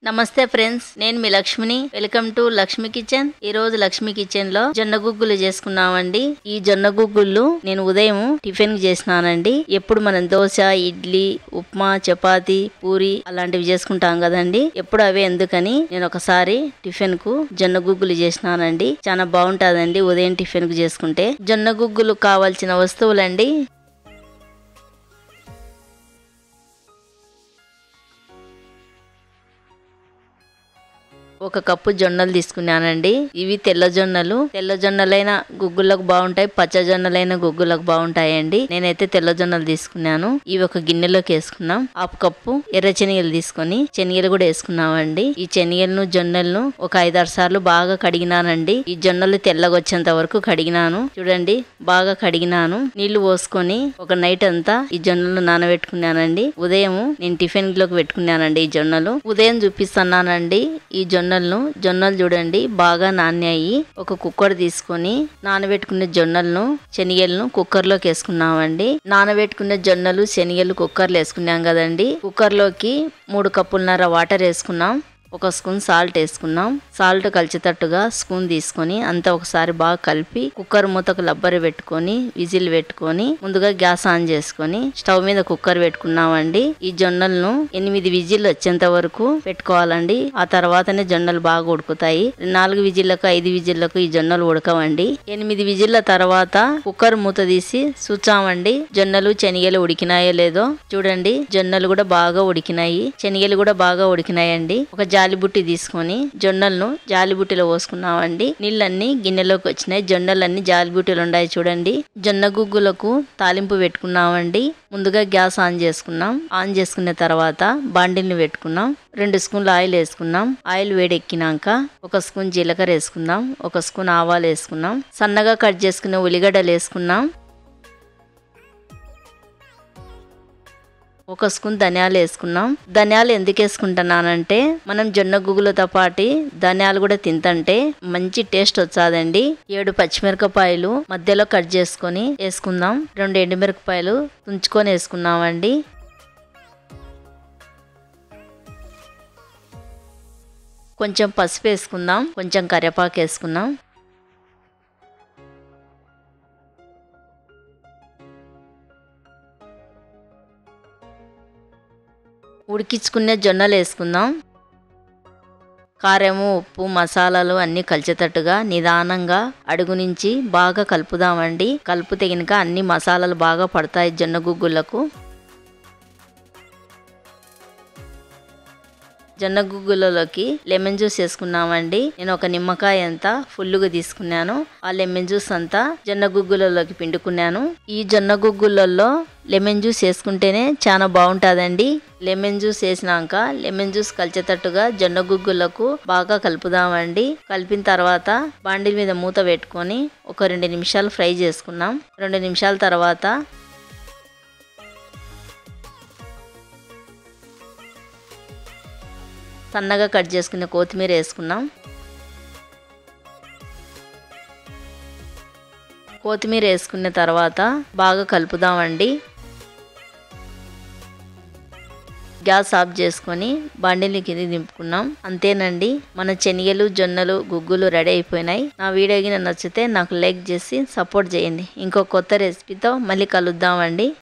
నమస్తే ఫ్రెండ్స్, నేను మీ లక్ష్మిని. Welcome to Lakshmi kitchen. ఈ రోజు లక్ష్మి కిచెన్ లో జొన్న గుగ్గులు చేసుకున్నామండి. ఈ జొన్న గుగ్గులు నేను ఉదయం టిఫిన్ కి చేసినానండి. ఎప్పుడు మనం దోశ, ఇడ్లీ, ఉప్మా, చపాతి, పూరి అలాంటివి చేసుకుంటాం కదండి. ఎప్పుడు అవే ఎందుకని నేను ఒకసారి టిఫిన్ కు జొన్న గుగ్గులు చేసినానండి. చాలా బాగుంటాదండి ఉదయం టిఫిన్ కు చేసుకుంటే. జొన్న గుగ్గులు కావాల్సిన వస్తువులండి: ఒక కప్పు జొన్నలు తీసుకున్నానండి. ఇవి తెల్ల జొన్నలు. తెల్ల జొన్నలైన గుగ్గులకు బాగుంటాయి, పచ్చ జొన్నలైన గుగ్గులకు బాగుంటాయండి. నేనైతే తెల్ల జొన్నలు తీసుకున్నాను. ఇవి ఒక గిన్నెలోకి వేసుకున్నాం. హాఫ్ కప్పు ఎర్ర శనగలు తీసుకొని శనగలు కూడా వేసుకున్నామండి. ఈ శనగలను జొన్నలను ఒక 5-6 సార్లు బాగా కడిగినానండి. ఈ జొన్నలు తెల్లగా వచ్చేంత వరకు కడిగినాను. చూడండి, బాగా కడిగినాను. నీళ్లు పోసుకొని ఒక నైట్ అంతా ఈ జొన్నలు నానబెట్టుకున్నానండి. ఉదయం నేను టిఫిన్ లోకి పెట్టుకున్నానండి. ఈ జొన్నలు ఉదయం చూపిస్తున్నానండి. ఈ జొన్నలు చూడండి బాగా నానాయి. ఒక కుక్కర్ తీసుకొని నానబెట్టుకున్న జొన్నలను శనగలను కుక్కర్ లోకి వేసుకున్నామండి. నానబెట్టుకున్న జొన్నలు శనగలు కుక్కర్లో వేసుకున్నాం కదండి. కుక్కర్ లోకి 3 కప్పులన్నర వాటర్ వేసుకున్నాం. ఒక స్పూన్ సాల్ట్ వేసుకున్నాం. సాల్ట్ కలిసేటట్టుగా స్పూన్ తీసుకొని అంతా ఒకసారి బాగా కలిపి కుక్కర్ మూతకు లబ్బరి పెట్టుకొని విజిల్ పెట్టుకొని ముందుగా గ్యాస్ ఆన్ చేసుకొని స్టవ్ మీద కుక్కర్ పెట్టుకున్నామండి. ఈ జొన్నలను 8 విజిల్ వచ్చేంత వరకు పెట్టుకోవాలండి. ఆ తర్వాతనే జొన్నలు బాగా ఉడుకుతాయి. 4 విజిల్లకు 5 విజిల్లకు ఈ జొన్నలు ఉడకవండి. 8 విజిల్ల తర్వాత కుక్కర్ మూత తీసి చూచామండి. జొన్నలు శనగలు ఉడికినాయో లేదో చూడండి. జొన్నలు కూడా బాగా ఉడికినాయి, శనగలు కూడా బాగా ఉడికినాయండి. ఒక జాలిబుట్టి తీసుకొని జొన్నలను జాలిబుట్టిలో పోసుకున్నామండి. నీళ్ళన్నీ గిన్నెలోకి వచ్చినాయి. జొన్నలన్నీ జాలిబుట్టిలో ఉన్నాయి చూడండి. జొన్న గుగ్గులకు తాలింపు పెట్టుకున్నామండి. ముందుగా గ్యాస్ ఆన్ చేసుకున్నాం. ఆన్ చేసుకున్న తర్వాత బాండిల్ని పెట్టుకున్నాం. 2 స్పూన్లు ఆయిల్ వేసుకున్నాం. ఆయిల్ వేడెక్కినాక 1 స్పూన్ జీలకర్ర వేసుకున్నాం. 1 స్పూన్ ఆవాలు వేసుకున్నాం. సన్నగా కట్ చేసుకున్న ఉల్లిగడ్డలు వేసుకున్నాం. 1 స్పూన్ ధనియాలు వేసుకున్నాం. ధనియాలు ఎందుకు వేసుకుంటున్నానంటే మనం జొన్న గుగ్గులతో పాటు ధనియాలు కూడా తింటే మంచి టేస్ట్ వచ్చాదండి. 7 పచ్చిమిరపకాయలు మధ్యలో కట్ చేసుకొని వేసుకుందాం. 2 ఎండుమిరపకాయలు తుంచుకొని వేసుకున్నామండి. కొంచెం పసుపు వేసుకుందాం. కొంచెం కరివేపాకు వేసుకుందాం. ఉడికించుకునే జొన్నలు వేసుకుందాం. కారము, ఉప్పు, మసాలాలు అన్నీ కలిసేటట్టుగా నిదానంగా అడుగు నుంచి బాగా కలుపుదామండి. కలుపు తెగినక అన్ని మసాలాలు బాగా పడతాయి జొన్న గుగ్గులకు. జొన్న గుగ్గులలోకి లెమన్ జ్యూస్ వేసుకున్నామండి. నేను ఒక నిమ్మకాయ అంతా ఫుల్లుగా తీసుకున్నాను. ఆ లెమన్ జ్యూస్ అంతా జొన్న గుగ్గులలోకి పిండుకున్నాను. ఈ జొన్న గుగ్గులలో లెమన్ జ్యూస్ వేసుకుంటేనే చాలా బాగుంటుందండి. లెమన్ జ్యూస్ వేసినాక లెమన్ జ్యూస్ కలిసేటట్టుగా జొన్న గుగ్గులకు బాగా కలుపుదామండి. కలిపిన తర్వాత బాండిల్ మీద మూత పెట్టుకొని ఒక 2 నిమిషాలు ఫ్రై చేసుకున్నాం. 2 నిమిషాల తర్వాత సన్నగా కట్ చేసుకునే కొత్తిమీర వేసుకున్నాం. కొత్తిమీర వేసుకున్న తర్వాత బాగా కలుపుదామండి. గ్యాస్ ఆఫ్ చేసుకొని బండిని కింద దింపుకున్నాం. అంతేనండి, మన శనగలు జొన్నలు గుగ్గులు రెడీ అయిపోయినాయి. నా వీడియో నచ్చితే నాకు లైక్ చేసి సపోర్ట్ చేయండి. ఇంకో కొత్త రెసిపీతో మళ్ళీ కలుద్దామండి.